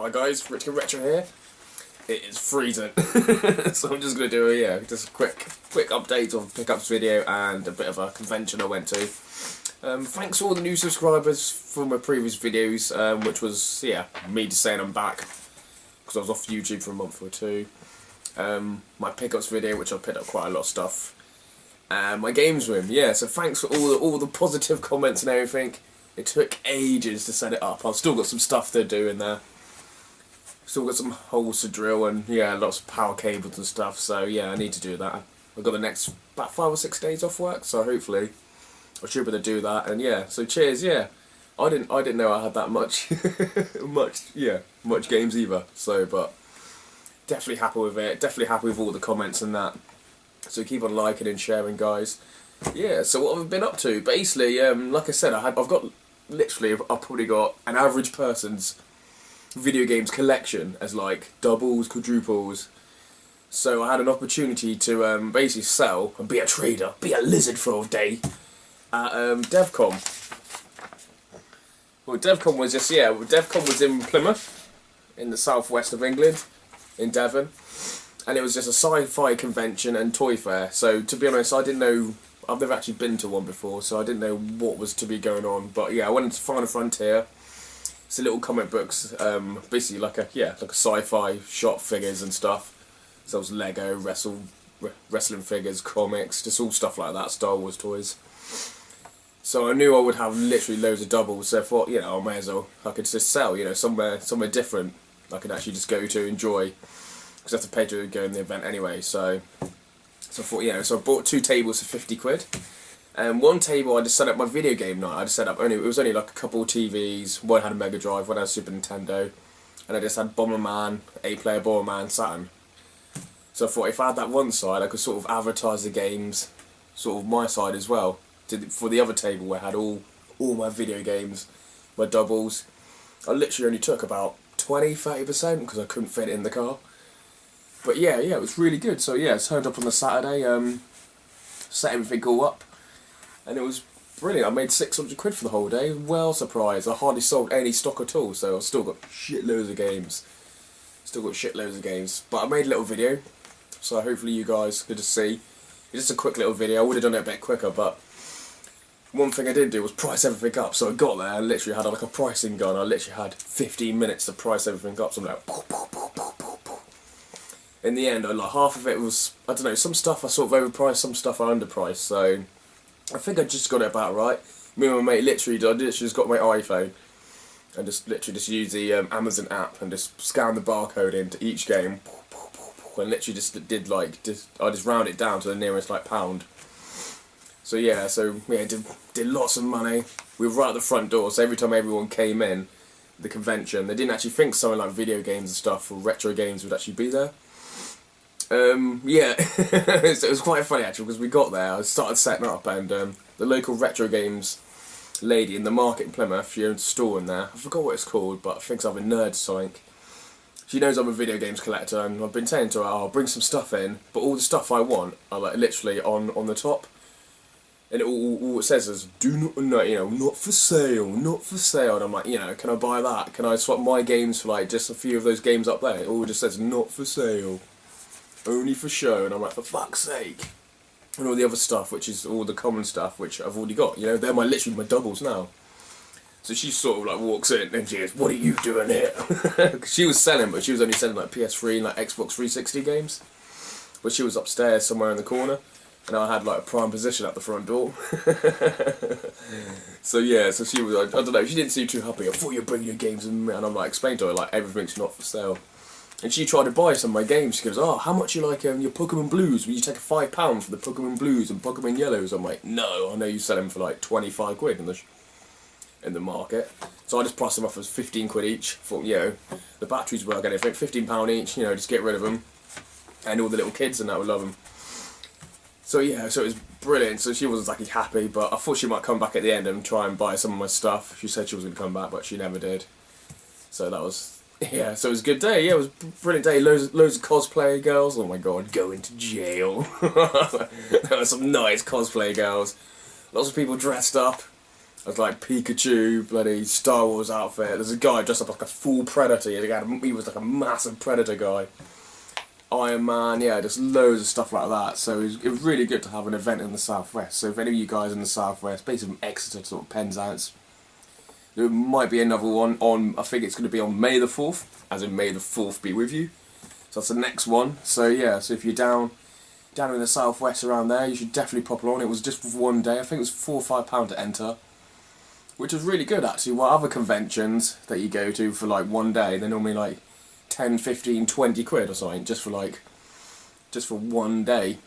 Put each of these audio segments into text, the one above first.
Hi guys, Richkingretro here. It is freezing, so I'm just gonna do just a quick update of pickups video and a bit of a convention I went to. Thanks to all the new subscribers from my previous videos, which was me just saying I'm back because I was off YouTube for a month or two. My pickups video, which I picked up quite a lot of stuff, and my games room. So thanks for all the positive comments and everything. It took ages to set it up. I've still got some stuff to do in there. Still got some holes to drill and lots of power cables and stuff. So I need to do that. I've got the next about 5 or 6 days off work, so hopefully I should be able to do that. And so cheers. I didn't know I had that much much games either. So but definitely happy with it. Definitely happy with all the comments and that. So keep on liking and sharing, guys. So what have I been up to? Basically, like I said, I've probably got an average person's video games collection as like doubles, quadruples. So I had an opportunity to basically sell and be a trader, be a lizard for a day at DevCon. Well, DevCon was in Plymouth, in the southwest of England, in Devon, and it was just a sci-fi convention and toy fair. So to be honest, I've never actually been to one before, so I didn't know what was to be going on. But I went into Final Frontier. It's a little comic books, basically like a sci-fi shop figures and stuff. So it was Lego, wrestling figures, comics, just all stuff like that, Star Wars toys. So I knew I would have literally loads of doubles. So I thought, I might as well, I could just sell, somewhere different. I could actually just go to enjoy, because I have to pay to go in the event anyway. So I thought, so I bought 2 tables for 50 quid. And one table I just set up my video game night. I just set up it was only like a couple of TVs. One had a Mega Drive, one had a Super Nintendo, and I just had Bomberman, 8-player Bomberman, Saturn. So I thought if I had that one side, I could sort of advertise the games, sort of my side as well. For the other table where I had all my video games, my doubles. I literally only took about 20-30% because I couldn't fit it in the car. But it was really good. So I turned up on the Saturday, set everything all up. And it was brilliant. I made 600 quid for the whole day. Well surprised. I hardly sold any stock at all, so I've still got shitloads of games. But I made a little video, so hopefully you guys could just see. It's just a quick little video. I would have done it a bit quicker, but one thing I did do was price everything up. So I got there and literally had like a pricing gun. I literally had 15 minutes to price everything up. So I'm like, poof, poof, poof, poof, poof, poof. In the end, half of it was, I don't know, some stuff I sort of overpriced, some stuff I underpriced, so I think I just got it about right. Me and my mate I literally just got my iPhone and just used the Amazon app and just scanned the barcode into each game and literally I just round it down to the nearest pound. So did lots of money. We were right at the front door, so every time everyone came in the convention, they didn't actually think something like video games and stuff or retro games would actually be there. It was quite funny actually, because we got there, I started setting up, and the local retro games lady in the market in Plymouth, she owns a store in there, I forgot what it's called, but I think I'm a nerd something. She knows I'm a video games collector, and I've been saying to her, I'll bring some stuff in, but all the stuff I want are literally on the top, and all it says is, not for sale, and I'm like, can I buy that? Can I swap my games for just a few of those games up there? It all just says, not for sale. Only for show, and I'm like, for fuck's sake. And all the other stuff, which is all the common stuff, which I've already got, they're literally my doubles now. So she sort of walks in and she goes, what are you doing here? Cause she was selling, but she was only selling PS3 and Xbox 360 games. But she was upstairs somewhere in the corner, and I had a prime position at the front door. So she was, I don't know, she didn't seem too happy. I thought you'd bring your games in, and I'm explaining to her everything's not for sale. And she tried to buy some of my games. She goes, oh, how much you like your Pokemon Blues? Will you take a £5 for the Pokemon Blues and Pokemon Yellows? I'm like, no, I know you sell them for 25 quid in the market. So I just priced them off as 15 quid each. Thought, the batteries work and everything, £15 each, just get rid of them. And all the little kids and that would love them. So so it was brilliant. So she wasn't exactly happy, but I thought she might come back at the end and try and buy some of my stuff. She said she was going to come back, but she never did. So that was... so it was a good day. It was a brilliant day. Loads of cosplay girls. Oh my god, going to jail. There were some nice cosplay girls. Lots of people dressed up. There's like Pikachu, bloody Star Wars outfit. There's a guy dressed up like a full Predator. He was like a massive Predator guy. Iron Man, yeah, just loads of stuff like that. So it was really good to have an event in the Southwest. So if any of you guys in the Southwest, basically from Exeter to sort of Penzance, there might be another one on, I think it's going to be on May the 4th, as in May the 4th be with you. So that's the next one. So yeah, so if you're down in the Southwest around there, you should definitely pop along. It was just for one day. I think it was £4 or £5 to enter, which was really good actually. While other conventions that you go to for like one day, they're normally like 10, 15, 20 quid or something just for one day.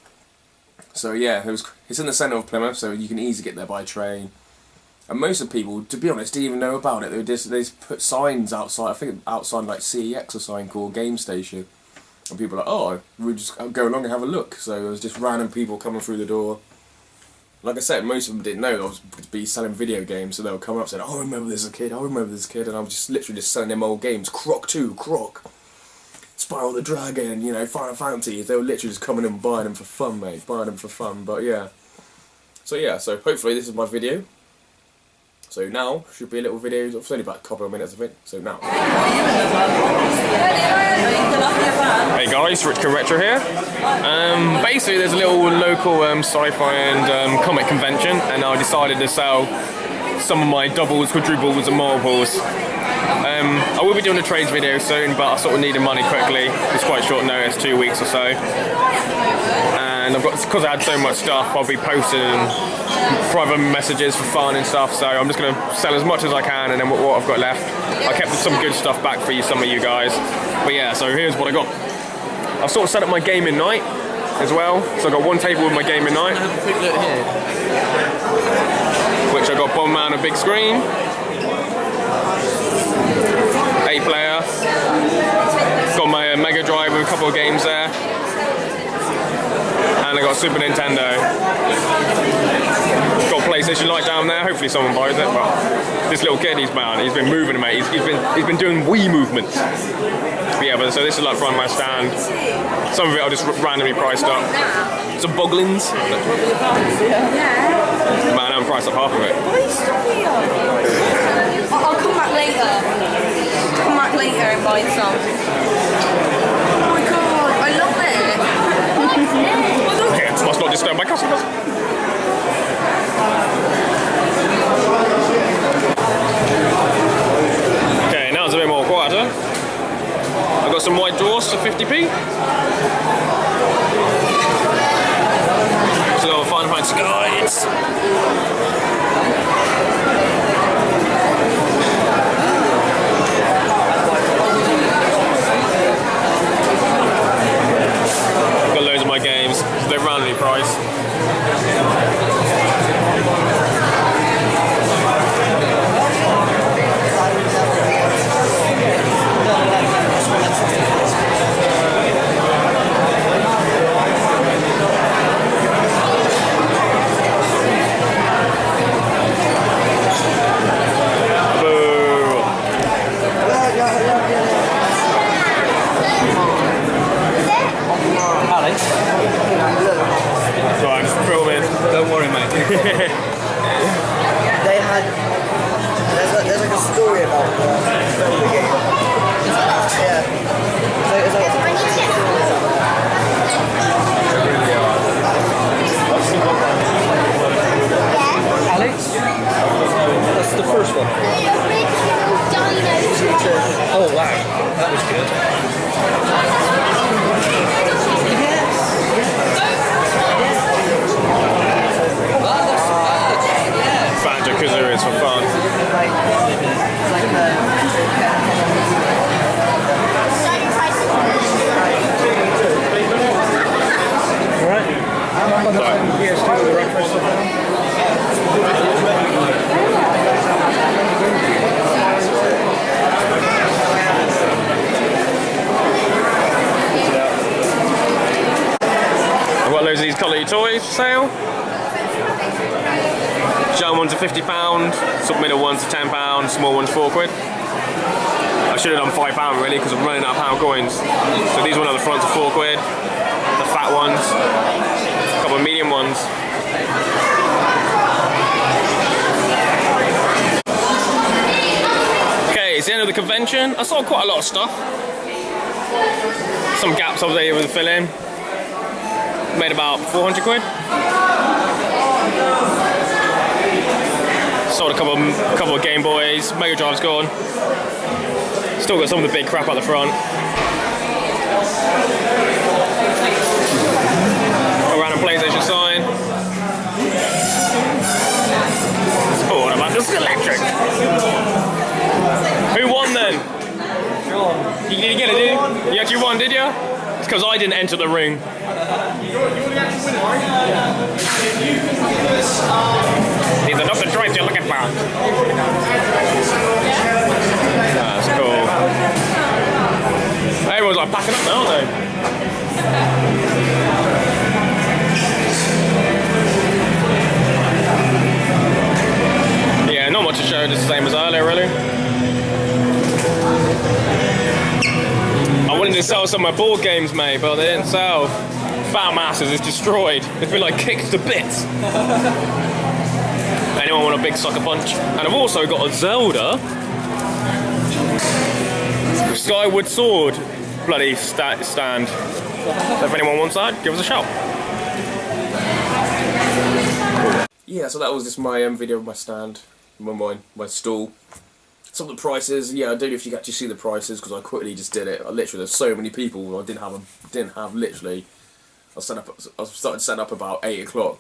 So yeah, it's in the centre of Plymouth, so you can easily get there by train. And most of the people, to be honest, didn't even know about it. They just put signs outside. I think outside like CEX or something called Game Station. And people are like, oh, we'll just go along and have a look. So it was just random people coming through the door. Like I said, most of them didn't know I was to be selling video games, so they would come up and say, oh, I remember this as a kid, I remember this kid, and I was just literally just selling them old games. Croc 2, Croc, Spiral the Dragon, you know, Final Fantasy. They were literally just coming in and buying them for fun, mate, buying them for fun, but yeah. So hopefully this is my video. So now, should be a little video, it's only about a couple of minutes I think, so now. Hey guys, Richkingretro here. Basically there's a little local sci-fi and comic convention, and I decided to sell some of my doubles, quadruples and multiples. I will be doing a trades video soon, but I sort of needed money quickly. It's quite short notice, 2 weeks or so. And because I had so much stuff, I'll be posting private messages for fun and stuff, so I'm just going to sell as much as I can, and then what I've got left. I kept some good stuff back for some of you guys. But yeah, so here's what I got. I've sort of set up my gaming night as well. So I've got one table with my gaming night. Have a quick look here. Which I got bomb man a big screen. 8-player. Got my Mega Drive with a couple of games there. And I got Super Nintendo. Got PlayStation Lite down there. Hopefully someone buys it. But this little kid, he's been moving, mate. He's been doing Wii movements. But yeah, so this is like front of my stand. Some of it I just randomly priced up. Some Boglins. Man, I haven't priced up half of it. I'll come back later. Come back later and buy some. Oh my god, I love it. Yeah, must not disturb my customers. Okay, now it's a bit more quieter. I've got some white dwarfs for 50p. So I'll find some guides. Got loads of my games, so they're randomly priced. Right, just filming. Don't worry, mate. They had. There's like a story about the game. Yeah. So it's like. Alex? That's the first one. Oh wow, that was good. Banjo-Kazooie is for fun. I've got loads of these colour toys for sale. Giant ones are £50, sort of middle ones are £10, small ones £4. I should have done £5 really because I'm running out of pound coins. So these ones on the fronts are £4, the fat ones, a couple of medium ones. it's the end of the convention. I saw quite a lot of stuff. Some gaps I was able to fill in. Made about 400 quid. Sold a couple of Game Boys. Mega Drive's gone. Still got some of the big crap at the front. A random PlayStation sign. Oh, what about this electric? Who won then? You didn't get it, did you? You actually won, did you? It's because I didn't enter the ring. These are not the droids you're looking for. That's cool. Everyone's like packing up now, aren't they? Yeah, not much to show, just the same as earlier, really. I wanted to sell some of my board games, mate, but they didn't sell. Battle Masters is destroyed. It's been like kicked to bits. Anyone want a big sucker punch? And I've also got a Zelda Skyward Sword bloody stand. So if anyone wants that, give us a shout. Yeah, so that was just my video of my stand, my stall. Some of the prices, yeah, I don't know if you can actually see the prices because I quickly just did it. Literally, there's so many people. I didn't have literally. I started setting up about 8 o'clock.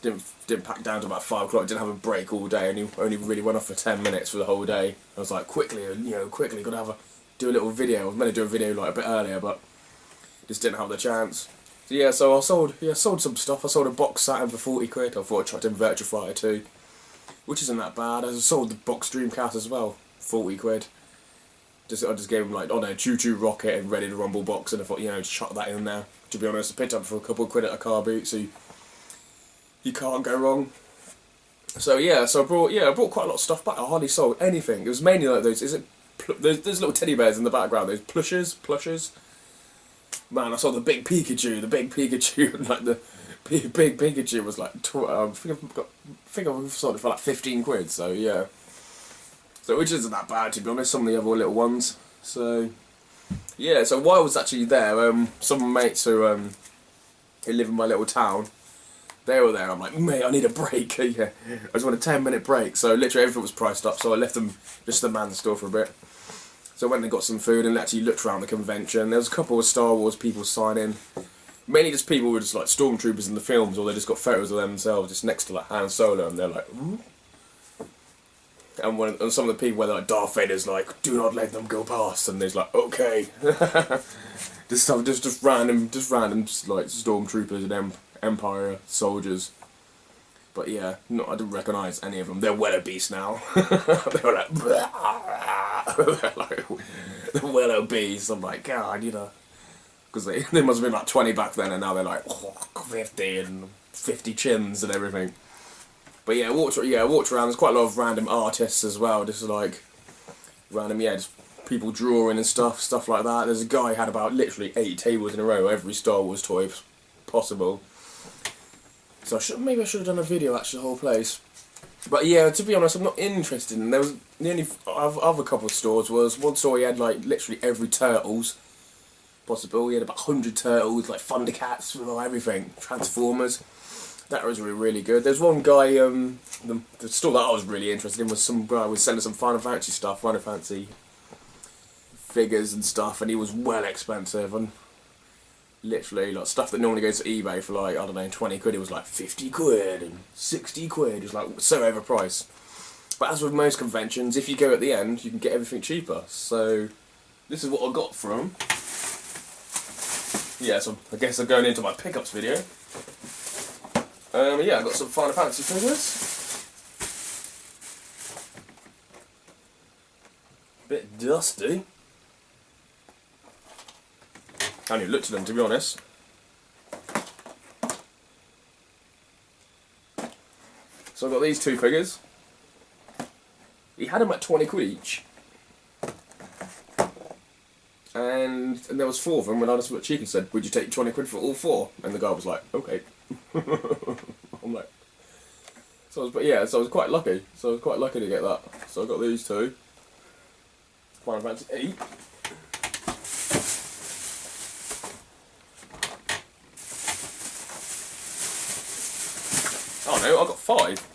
Didn't pack down to about 5 o'clock. Didn't have a break all day. Only really went off for 10 minutes for the whole day. I was like, quickly, gotta do a little video. I was meant to do a video like a bit earlier, but just didn't have the chance. So yeah, so I sold some stuff. I sold a box Saturn for 40 quid. I thought I'd try to Virtua Fighter 2, which isn't that bad. I sold the box Dreamcast as well, 40 quid. I just gave him like, oh no, Choo Choo Rocket and Ready to Rumble box, and I thought, just chuck that in there. To be honest, I picked up for a couple of quid at a car boot, so you can't go wrong. So yeah, I brought quite a lot of stuff back. I hardly sold anything. It was mainly like those. There's little teddy bears in the background. Those plushes. Man, I saw the big Pikachu. Like the big Pikachu was like, I think I sold it for like 15 quid. So yeah. So which isn't that bad, to be honest. Some of the other little ones. So yeah. So while I was actually there, some mates who live in my little town, they were there. I'm like, mate, I need a break. Yeah, I just want a 10-minute break. So literally everything was priced up. So I left them just to man the store for a bit. So I went and got some food and actually looked around the convention. There was a couple of Star Wars people signing. Mainly just people who were just like stormtroopers in the films, or they just got photos of themselves just next to like Han Solo, and they're like, ooh. And some of the people where like Darth Vader's like, do not let them go past, and there's like, okay. just random like stormtroopers and Empire soldiers. But yeah, I didn't recognise any of them. They're wildebeest now. They were like, they're like the wildebeest. I'm like, God, because they must have been like 20 back then, and now they're like 50 and 50 chins and everything. But yeah, I walked around. There's quite a lot of random artists as well. Just like random, just people drawing and stuff like that. There's a guy who had about literally 8 tables in a row, every Star Wars toy possible. So maybe I should have done a video actually, the whole place. But yeah, to be honest, I'm not interested. And there was the only other couple of stores was one store he had like literally every Turtles possible. He had about 100 Turtles, like Thundercats, everything, Transformers. That was really good. There's one guy, the store that I was really interested in was some guy who was selling some Final Fantasy stuff, Final Fantasy figures and stuff, and he was well expensive, and literally like stuff that normally goes to eBay for like, I don't know, 20 quid, it was like 50 quid and 60 quid. It was like so overpriced. But as with most conventions, if you go at the end, you can get everything cheaper. So this is what I got from. Yeah, so I guess I'm going into my pickups video. Yeah, I got some Final Fantasy figures. Bit dusty. I haven't even looked at them, to be honest. So I got these 2 figures. He had them at 20 quid each. And there was 4 of them, and I just looked cheap and said, would you take 20 quid for all 4? And the guy was like, okay. I'm like, so I was quite lucky. So I was quite lucky to get that. So I got these 2. Final Fantasy 8. Oh no, I got 5.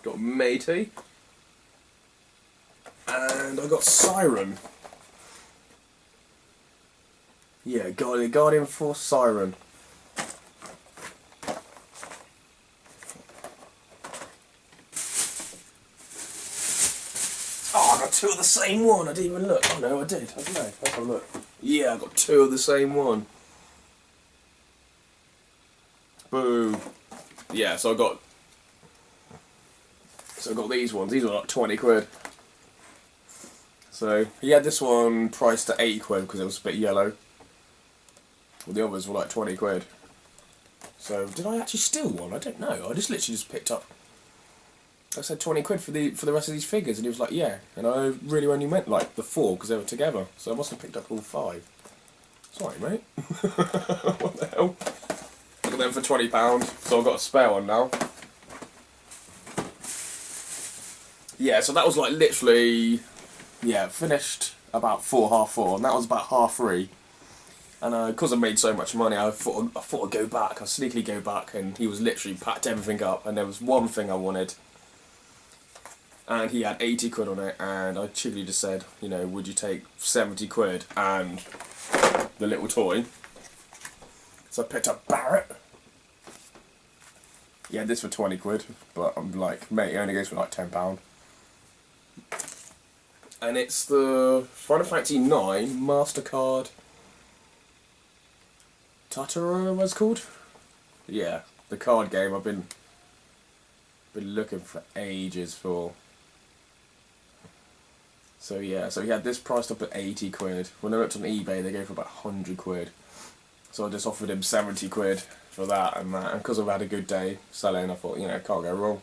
Got Matey. And I got Siren. Yeah, Guardian Force Siren. Oh, I got 2 of the same one. I didn't even look. Oh no, I did. I don't know. Let's have a look. Yeah, I got 2 of the same one. Boom. Yeah, so I got these ones. These are like 20 quid. So he had this one priced at 80 quid because it was a bit yellow. Well, the others were like 20 quid. So did I actually steal one? I don't know. I just literally just picked up. I said 20 quid for the rest of these figures, and he was like, yeah. And I really only meant like the 4 because they were together. So I must have picked up all 5. Sorry, mate. What the hell? I got them for £20, so I've got a spare one now. Yeah, so that was like literally, yeah, finished about 4:30, and that was about 3:30. And because I made so much money, I thought I'd go back. I'd sneakily go back, and he was literally packed everything up, and there was one thing I wanted. And he had 80 quid on it, and I cheekily just said, you know, would you take 70 quid and the little toy? So I picked up Barrett. He had this for 20 quid, but I'm like, mate, it only goes for like £10. And it's the Final Fantasy 9 MasterCard Tatara, what's it called? Yeah, the card game I've been looking for ages for. So yeah, so he had this priced up at 80 quid. When I looked on eBay, they go for about 100 quid. So I just offered him 70 quid for that and that. And because I've had a good day selling, I thought, you know, can't go wrong.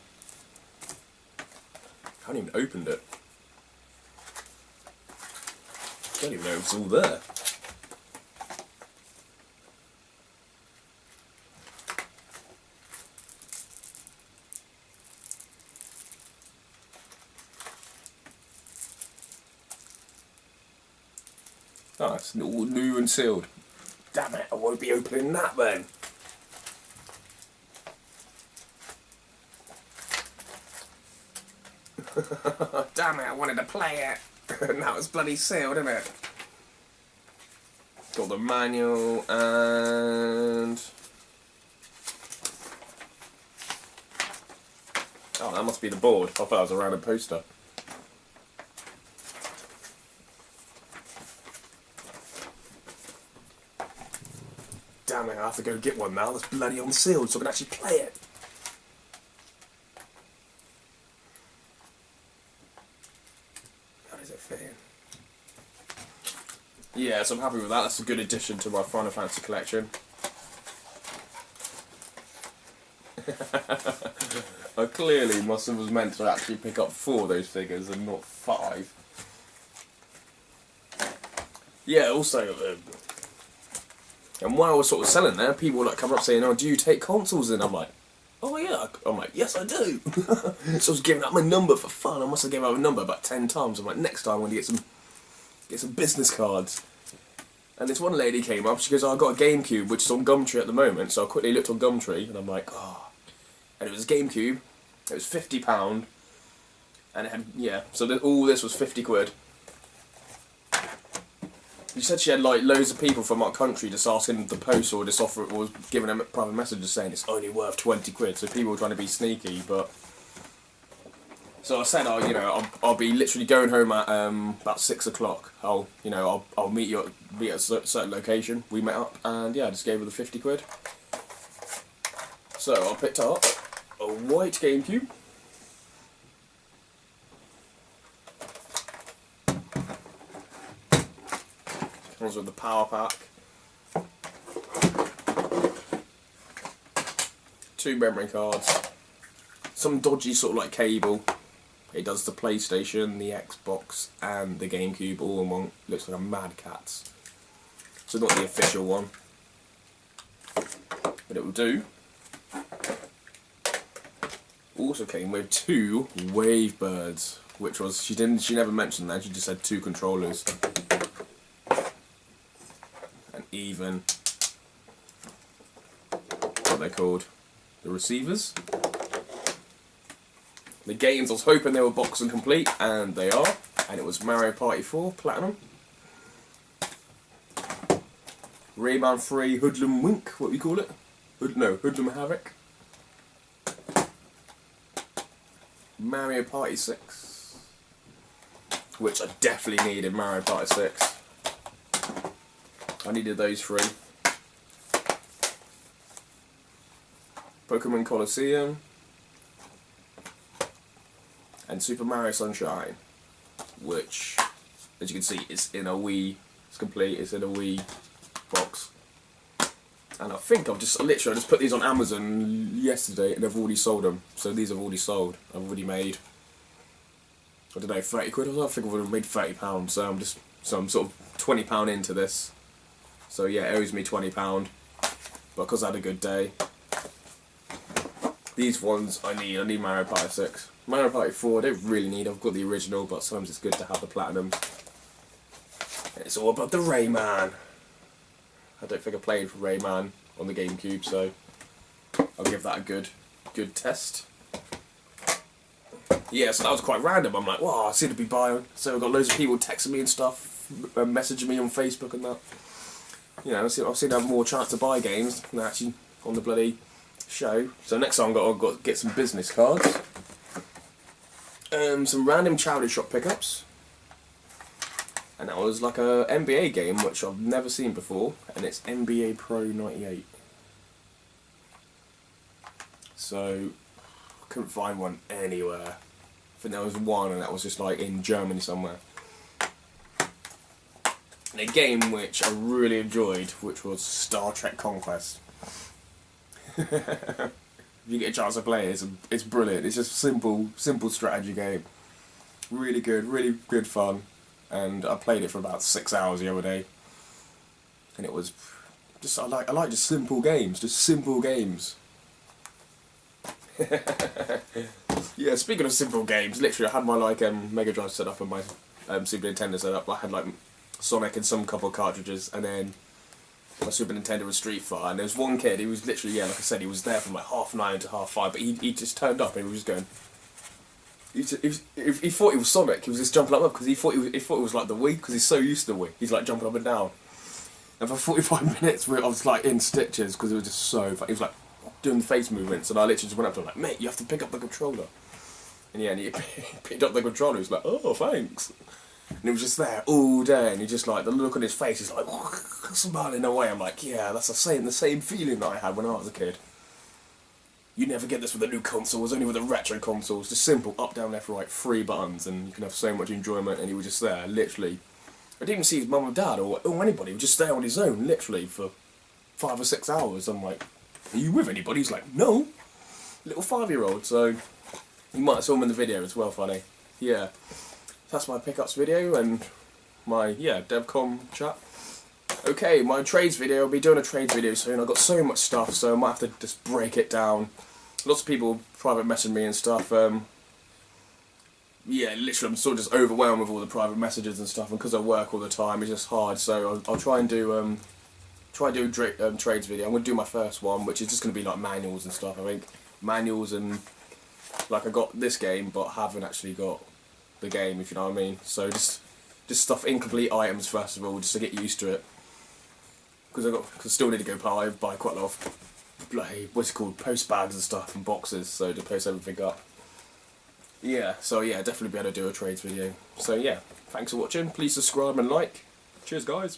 I haven't even opened it. Don't even know if it's all there. Oh, it's all new and sealed. Damn it, I won't be opening that then. Damn it, I wanted to play it. Now it's bloody sealed, isn't it? Got the manual and... oh, that must be the board. I thought it was a random poster. Damn it, I have to go get one now. That's bloody unsealed, so I can actually play it. How does it fit in? Yeah, so I'm happy with that. That's a good addition to my Final Fantasy collection. I clearly must have was meant to actually pick up 4 of those figures and not 5. Yeah, also, and while I was sort of selling there, people were like coming up saying, "Oh, do you take consoles?" And I'm like, "Oh yeah." I'm like, "Yes, I do." So I was giving out my number for fun. I must have given out my number about 10 times. I'm like, "Next time I'm going to get some business cards." And this one lady came up. She goes, "Oh, I got a GameCube, which is on Gumtree at the moment." So I quickly looked on Gumtree, and I'm like, "Oh." And it was a GameCube. It was £50, and it had, yeah. So all this was 50 quid. She said she had like loads of people from our country just asking the post or just offer, or was giving them private messages saying it's only worth 20 quid. So people were trying to be sneaky, but so I said, I'll be literally going home at about 6 o'clock. I'll meet you at a certain location. We met up, and yeah, I just gave her the 50 quid. So I picked up a white GameCube. Comes with the power pack. 2 memory cards. Some dodgy sort of like cable. It does the PlayStation, the Xbox, and the GameCube all in one. Looks like a Mad Catz. So not the official one, but it will do. also came with 2 wave birds, which was she never mentioned that, she just said 2 controllers. And even what they're called, the receivers. The games I was hoping they were box and complete, and they are. And it was Mario Party 4 Platinum, Rayman 3 Hoodlum Wink, what we call it? Hoodlum Havoc. Mario Party 6, which I definitely needed. Mario Party 6. I needed those 3. Pokemon Colosseum and Super Mario Sunshine, which, as you can see, is in a Wii. It's complete. It's in a Wii box. And I think I just put these on Amazon yesterday, and they've already sold them. So these have already sold. I've already made, I don't know, 30 quid. I think I've already made £30. So I'm sort of £20 into this. So yeah, it owes me £20. But because I had a good day, these ones I need Mario Party 6. Mario Party 4 I don't really need. I've got the original, but sometimes it's good to have the platinum. And it's all about the Rayman. I don't think I played for Rayman on the GameCube, so I'll give that a good test. Yeah, so that was quite random. I'm like, wow, I seem to be buying. So I've got loads of people texting me and stuff, messaging me on Facebook and that. You know, I've seen to have more chance to buy games than actually on the bloody show. So next time I've got to get some business cards. Some random charity shop pickups. And that was like a NBA game, which I've never seen before, and it's NBA Pro 98. So, I couldn't find one anywhere. I think there was one, and that was just like in Germany somewhere. And a game which I really enjoyed, which was Star Trek Conquest. If you get a chance to play it, it's brilliant. It's just a simple strategy game. Really good fun. And I played it for about 6 hours the other day, and it was just I like just simple games, Yeah, speaking of simple games, literally I had my Mega Drive set up and my Super Nintendo set up. I had like Sonic and some couple of cartridges, and then my Super Nintendo was Street Fighter. And there was one kid, he was literally, like I said, he was there from like 9:30 to 5:30, but he just turned up and he was just going. He thought he was Sonic. He was just jumping up because he thought it was like the Wii, because he's so used to the Wii. He's like jumping up and down. And for 45 minutes, I was like in stitches because it was just so funny. He was like doing the face movements, and I literally just went up to him like, "Mate, you have to pick up the controller." And yeah, and he picked up the controller. He was like, "Oh, thanks." And he was just there all day, and he just like the look on his face. He's like smiling away. I'm like, yeah, that's the same feeling that I had when I was a kid. You never get this with the new consoles, only with the retro consoles. Just simple, up, down, left, right, 3 buttons, and you can have so much enjoyment. And he was just there, literally. I didn't even see his mum or dad or anybody. He was just there on his own, literally, for 5 or 6 hours. I'm like, are you with anybody? He's like, no. Little 5-year-old, so you might have saw him in the video as well, funny. Yeah. That's my pickups video and my, DevCom chat. Okay, my trades video, I'll be doing a trades video soon. I've got so much stuff, so I might have to just break it down. Lots of people private messaging me and stuff. Yeah, literally I'm sort of just overwhelmed with all the private messages and stuff, and because I work all the time, it's just hard. So I'll try and do a trades video. I'm going to do my first one, which is just going to be like manuals and stuff, I think. Manuals and, like, I got this game, but haven't actually got the game, if you know what I mean. So just stuff, incomplete items first of all, just to get used to it. Because I still need to go buy quite a lot of, like, what's it called, post bags and stuff and boxes, so to post everything up. Yeah, so yeah, definitely be able to do a trades video. So yeah, thanks for watching. Please subscribe and like. Cheers, guys.